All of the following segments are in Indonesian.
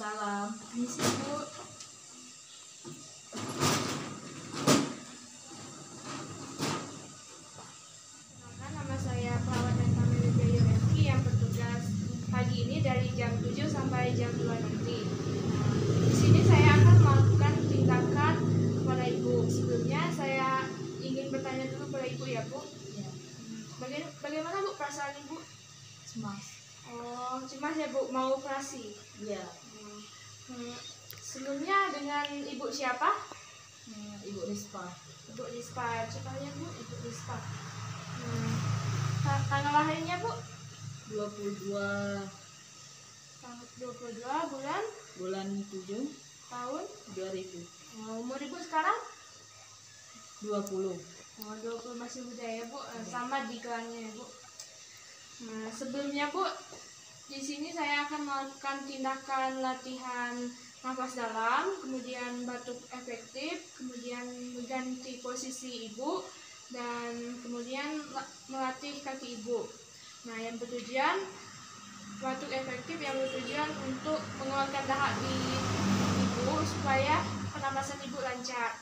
Salam. Misi Bu. Nama saya Perawat dan Kamil Jayareki yang bertugas pagi ini dari jam 7 sampai jam 2 nanti. Di sini saya akan melakukan tindakan kepada Ibu. Sebelumnya saya ingin bertanya dulu kepada Ibu ya Bu. Ya. Bagaimana Bu perasaan Ibu? Cemas. Oh, cemas ya Bu, mau operasi. Iya. Sebelumnya dengan Ibu siapa? Ibu Rispa. Ibu Rispa, ceritanya Bu, Ibu Rispa. Tanggal lahirnya Bu? 22 Tanggal 22 bulan 7 tahun 2000. Umur Ibu sekarang? 20. Oh, 20 masih muda ya Bu. Sama di kelannya ya Bu. Nah, sebelumnya Bu, di sini saya akan melakukan tindakan latihan nafas dalam, kemudian batuk efektif, kemudian mengganti posisi Ibu, dan kemudian melatih kaki Ibu. Nah, yang bertujuan batuk efektif yang bertujuan untuk mengeluarkan dahak di Ibu supaya pernapasan Ibu lancar.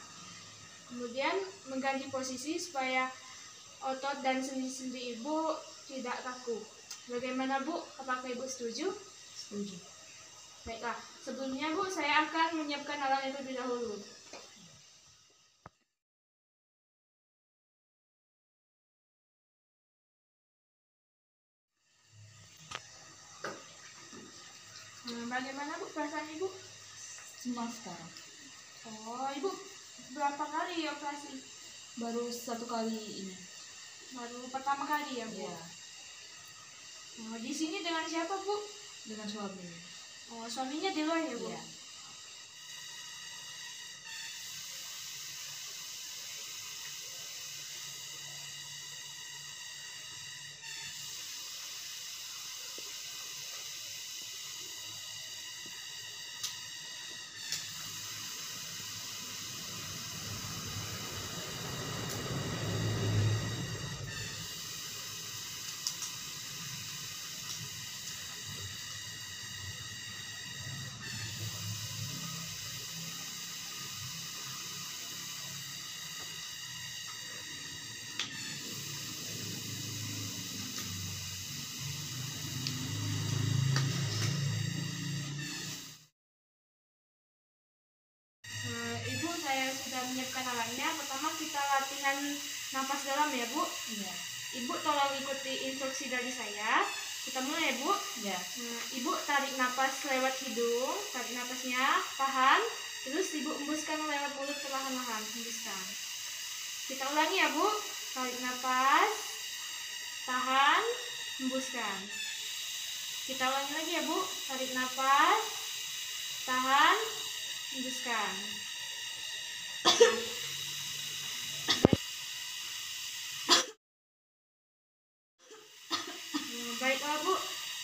Kemudian mengganti posisi supaya otot dan sendi-sendi Ibu tidak kaku. Bagaimana Bu? Apakah Ibu setuju? Setuju. Baiklah, sebelumnya Bu, saya akan menyiapkan alat itu terlebih dahulu. Bagaimana Bu perasaan Ibu? Cemas sekarang. Oh, Ibu berapa kali operasi? Baru 1 kali ini. Baru pertama kali ya Bu? Iya. Oh, di sini dengan siapa Bu? Dengan suami. Oh, suaminya di luar ya Bu? Iya. Ibu, saya sudah menyiapkan alatnya. Pertama kita latihan nafas dalam ya Bu. Iya. Ibu tolong ikuti instruksi dari saya. Kita mulai ya Bu. Iya. Ibu tarik nafas lewat hidung, tarik nafasnya, tahan, terus Ibu hembuskan lewat mulut perlahan-lahan, hembuskan. Kita ulangi ya Bu. Tarik nafas, tahan, hembuskan. Kita ulangi lagi ya Bu. Tarik nafas, tahan, hembuskan. Baiklah Bu,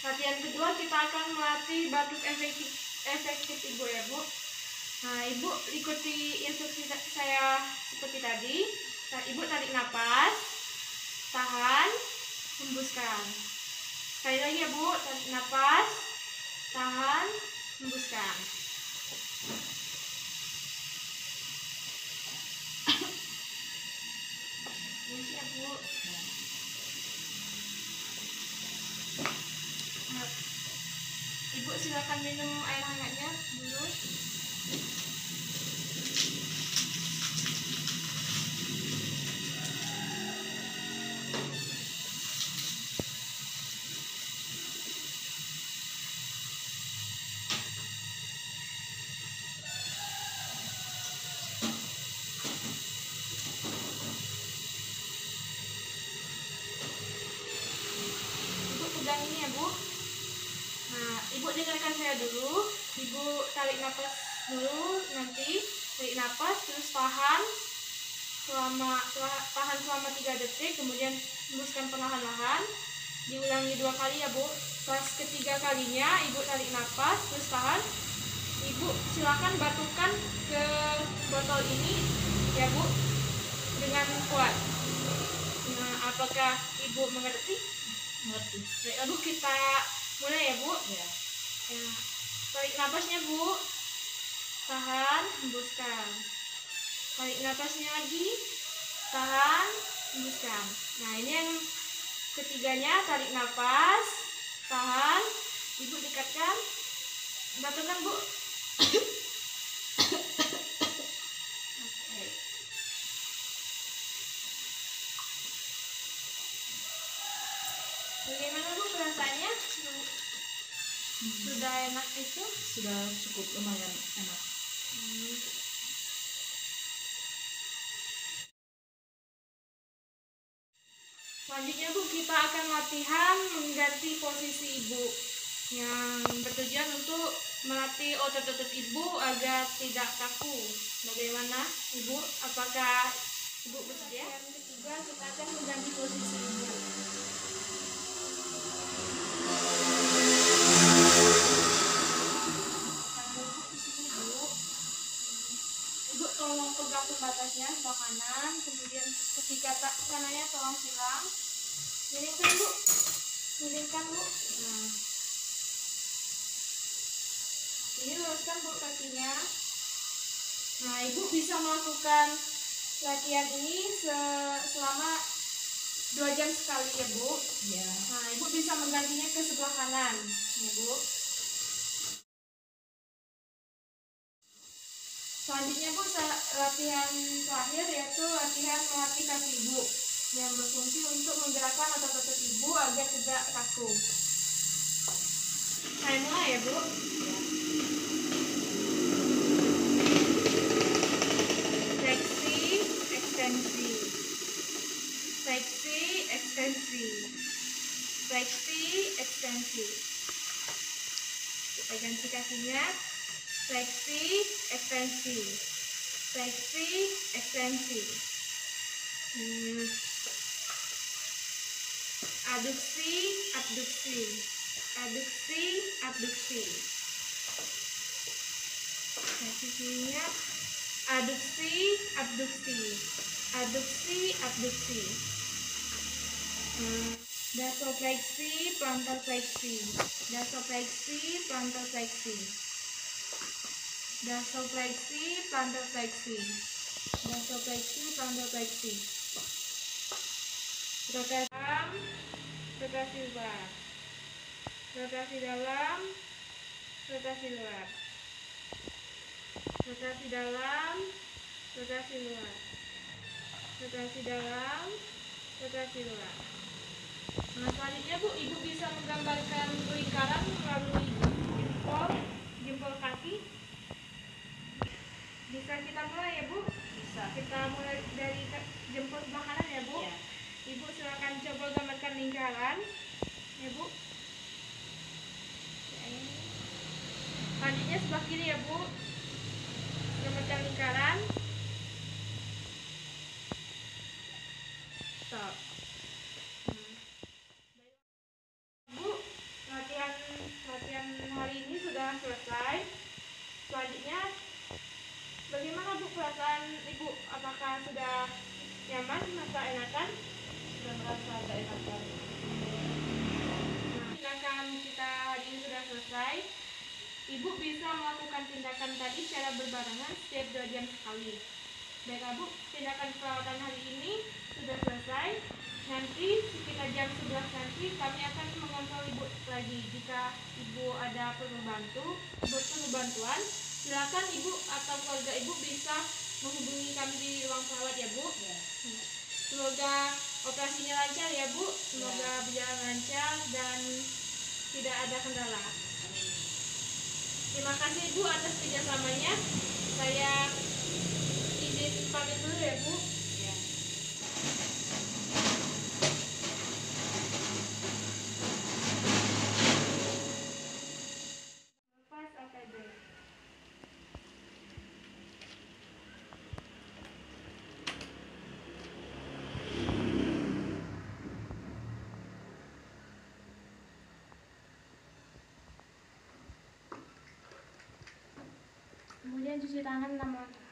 latihan kedua kita akan melatih batuk efektif Ibu ya Bu. Nah, Ibu ikuti instruksi saya seperti tadi. Ibu tarik nafas, tahan, hembuskan. Sekali lagi ya Bu, tarik nafas, tahan, hembuskan. Ini ya Bu. Ibu silakan minum air hangatnya dulu. Ibu pegang ini ya Bu. Nah, Ibu dengarkan saya dulu. Ibu tarik nafas dulu, nanti tarik nafas, terus tahan selama 3 detik, kemudian hembuskan perlahan-lahan. Diulangi 2 kali ya Bu. Pas ketiga kalinya Ibu tarik nafas, terus tahan. Ibu silakan batukan ke botol ini ya Bu dengan kuat. Nah, apakah Ibu mengerti? Mengerti. Baik, lalu kita mulai ya Bu. Iya. Ya. Tarik napasnya Bu, tahan, hembuskan. Tarik napasnya lagi, tahan, hembuskan. Nah ini yang ketiganya, tarik napas, tahan, Ibu dekatkan, batukkan Bu. Oke. Bagaimana Bu perasaannya? Sudah enak itu? Sudah cukup lumayan enak. Selanjutnya Bu, kita akan latihan mengganti posisi Ibu yang bertujuan untuk melatih otot-otot Ibu agar tidak kaku. Bagaimana Ibu? Apakah Ibu bersedia? Yang ketiga, kita akan mengganti posisi Ibu. Ibu tolong pegang pembatasnya sebelah kanan, kemudian ketika kanannya tolong silang. Miringkan Bu, miringkan Bu. Nah, ini luruskan Bu kakinya. Nah, Ibu bisa melakukan latihan ini selama 2 jam sekali ya Bu. Ya. Nah, Ibu bisa menggantinya ke sebelah kanan ya Bu. Selanjutnya Bu, latihan terakhir yaitu latihan melatih kaki Ibu yang berfungsi untuk menggerakkan otot-otot Ibu agar tidak kaku. Saya mulai ya Bu. Fleksi, ekstensi. Fleksi, ekstensi. Fleksi, ekstensi. Kita ganti kakinya. Fleksi, ekstensi. Fleksi, ekstensi. Aduksi, abduksi. Aduksi, abduksi. Kakinya. Aduksi, abduksi. Aduksi, abduksi. Dasofleksi, plantar fleksi. Dasofleksi, plantar fleksi. Dasofleksi, plantar fleksi. Dasofleksi, plantar fleksi. Rotasi dalam, rotasi luar. Rotasi dalam, rotasi luar. Rotasi dalam, rotasi luar. Rotasi dalam, rotasi luar. Nah, selanjutnya Bu, Ibu bisa menggambarkan lingkaran melalui jempol kaki. Bisa kita mulai ya Bu? Bisa. Kita mulai dari jempol sebelah kanan ya Bu? Ya. Ibu silakan coba gambarkan lingkaran ya Bu. Selanjutnya sebelah kiri ya Bu. Gambarkan lingkaran. Stop. Bu, latihan hari ini sudah selesai. Selanjutnya, bagaimana Bu perasaan Ibu? Apakah sudah nyaman, merasa enakan? Sudah merasa agak enakan. Nah, tindakan kita hari ini sudah selesai. Ibu bisa melakukan tindakan tadi secara berbarengan setiap 2 jam sekali. Baiklah Bu, tindakan perawatan hari ini sudah selesai. Nanti sekitar jam 11 nanti kami akan mengontrol Ibu lagi. Jika Ibu ada perlu bantuan, silakan Ibu atau keluarga Ibu bisa menghubungi kami di ruang perawat ya Bu. Ya. Semoga operasinya lancar ya Bu. Semoga berjalan lancar dan tidak ada kendala. Terima kasih Ibu atas kerjasamanya. Saya izin pamit dulu ya Bu. Ya. Lepas APD. Kemudian cuci tangan 6 langkah.